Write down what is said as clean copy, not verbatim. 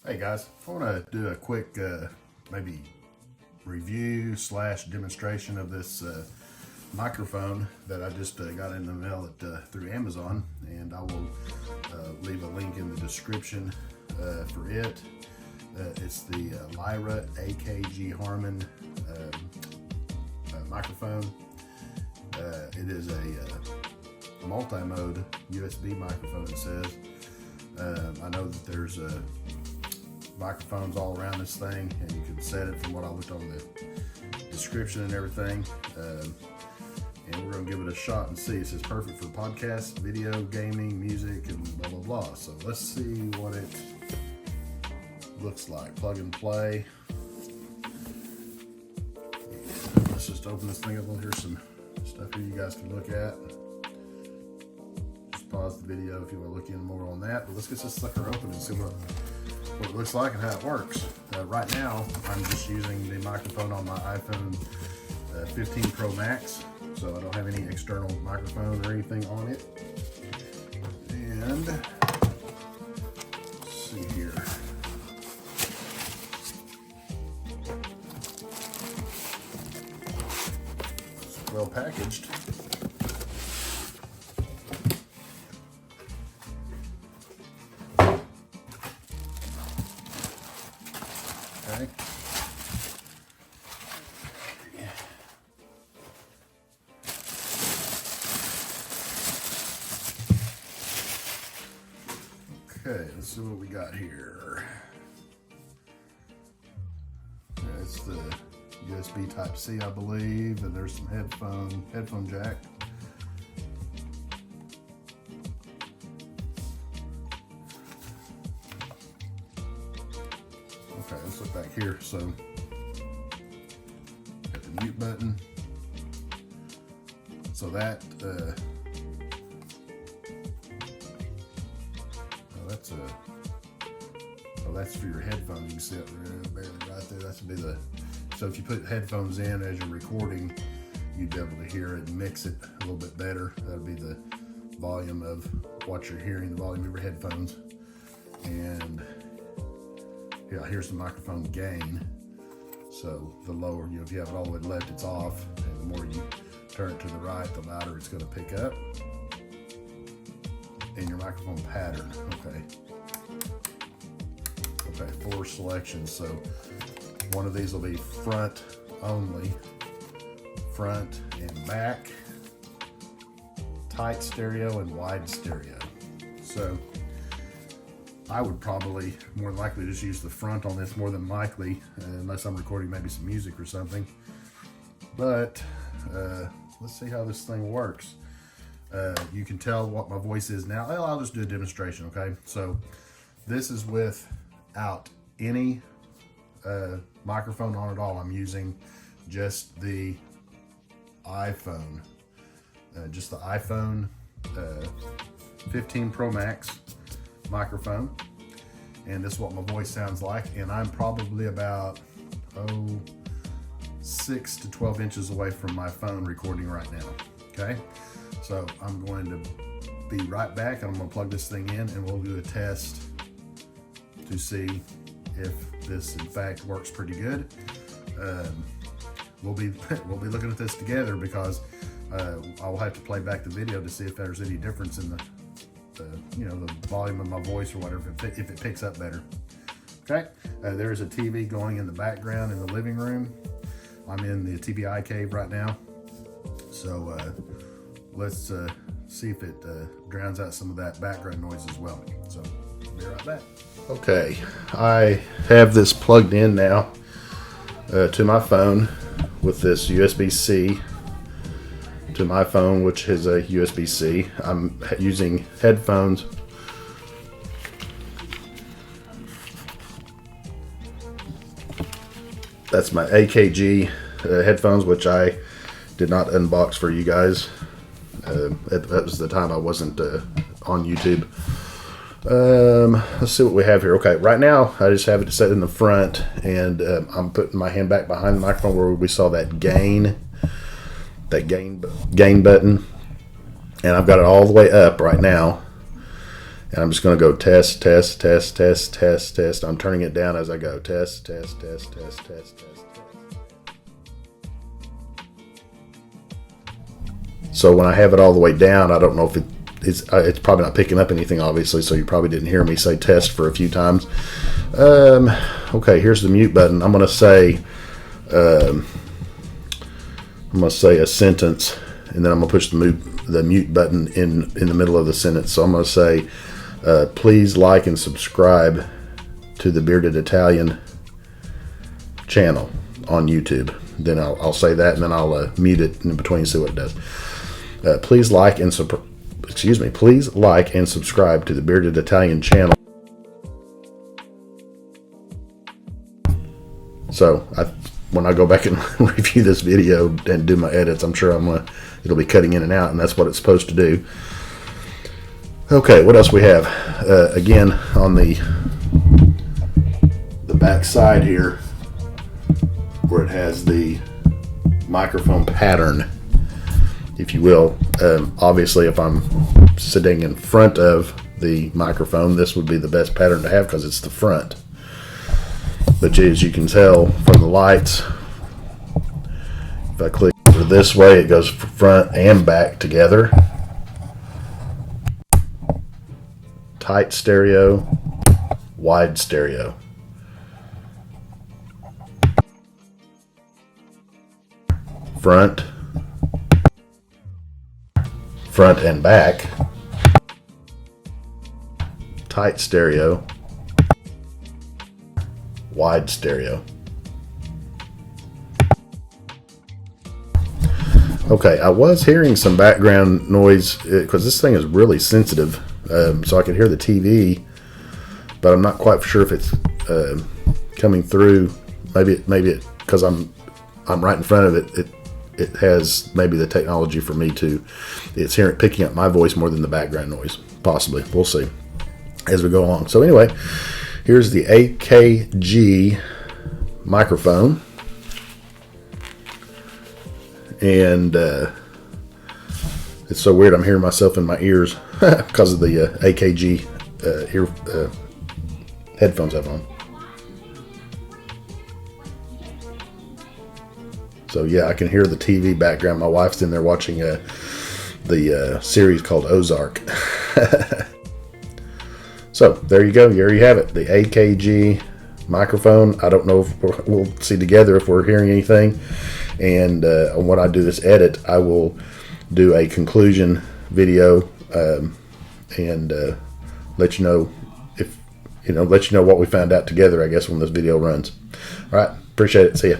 Hey guys, I want to do a quick maybe review slash demonstration of this microphone that I just got in the mail through Amazon, and I will leave a link in the description for it. It's the Lyra AKG Harman microphone. It is a multi-mode USB microphone, it says. I know that there's microphones all around this thing, and you can set it from what I looked on the description and everything. And we're gonna give it a shot and see. It says perfect for podcasts, video, gaming, music, and blah blah blah. So let's see what it looks like. Plug and play. Let's just open this thing up. Well, here's some stuff here you guys can look at. Just pause the video if you want to look in more on that. But let's get this sucker open and see what it looks like and how it works. Right now, I'm just using the microphone on my iPhone 15 Pro Max, so I don't have any external microphone or anything on it. And let's see here. It's well packaged. Okay. Okay, let's see what we got here. Okay, it's the USB Type C, I believe, and there's some headphone jack. Okay, let's look back here. So, got the mute button. So that, that's for your headphones. You can see it barely right there. That's be the. So if you put headphones in as you're recording, you'd be able to hear it and mix it a little bit better. That'll be the volume of what you're hearing, the volume of your headphones, and yeah, here's the microphone gain. So the lower, if you have it all the way to the left, it's off, and the more you turn it to the right, the louder it's going to pick up. And your microphone pattern, okay, 4 selections. So one of these will be front only, front and back, tight stereo, and wide stereo. So I would probably more than likely just use the front on this more than likely, unless I'm recording maybe some music or something. But let's see how this thing works. You can tell what my voice is now. Well, I'll just do a demonstration, okay? So this is without any microphone on at all. I'm using just the iPhone, just the iPhone 15 Pro Max microphone, and this is what my voice sounds like. And I'm probably about 6 to 12 inches away from my phone recording right now. Okay, so I'm going to be right back, and I'm going to plug this thing in, and we'll do a test to see if this in fact works pretty good. We'll be looking at this together, because I'll have to play back the video to see if there's any difference in the volume of my voice or whatever, if it picks up better. Okay, there's a TV going in the background in the living room. I'm in the TBI cave right now, so let's see if it drowns out some of that background noise as well. So I'll be right back. Okay, I have this plugged in now to my phone with this USB-C to my phone, which is a USB-C. I'm using headphones. That's my AKG headphones, which I did not unbox for you guys. That was the time I wasn't on YouTube. Let's see what we have here. Okay, right now I just have it set in the front, and I'm putting my hand back behind the microphone where we saw that gain button, and I've got it all the way up right now. And I'm just going to go test, test, test, test, test, test. I'm turning it down as I go. Test, test, test, test, test, test, test. So when I have it all the way down, I don't know if it's probably not picking up anything, obviously, so you probably didn't hear me say test for a few times. Okay, here's the mute button. I'm going to say a sentence, and then I'm going to push the mute button in the middle of the sentence. So I'm going to say, please like and subscribe to the Bearded Italian channel on YouTube. Then I'll say that, and then I'll mute it in between and see what it does. Please like and subscribe to the Bearded Italian channel. So when I go back and review this video and do my edits, I'm sure it'll be cutting in and out, and that's what it's supposed to do. Okay, what else we have? Again, on the back side here, where it has the microphone pattern, if you will. Obviously, if I'm sitting in front of the microphone, this would be the best pattern to have because it's the front. But as you can tell from the lights, if I click over this way, it goes front and back together. Tight stereo, wide stereo. Front and back. Tight stereo, wide stereo. Okay, I was hearing some background noise because this thing is really sensitive, so I could hear the TV, but I'm not quite sure if it's coming through. Maybe because I'm right in front of it. It has maybe the technology for me to. It's picking up my voice more than the background noise. Possibly, we'll see as we go along. So anyway, here's the AKG microphone. And it's so weird, I'm hearing myself in my ears because of the AKG headphones I have on. So yeah, I can hear the TV background. My wife's in there watching the series called Ozark. So there you go. There you have it. The AKG microphone. I don't know if we'll see together if we're hearing anything. And when I do this edit, I will do a conclusion video and let you know let you know what we found out together, I guess, when this video runs. All right. Appreciate it. See ya.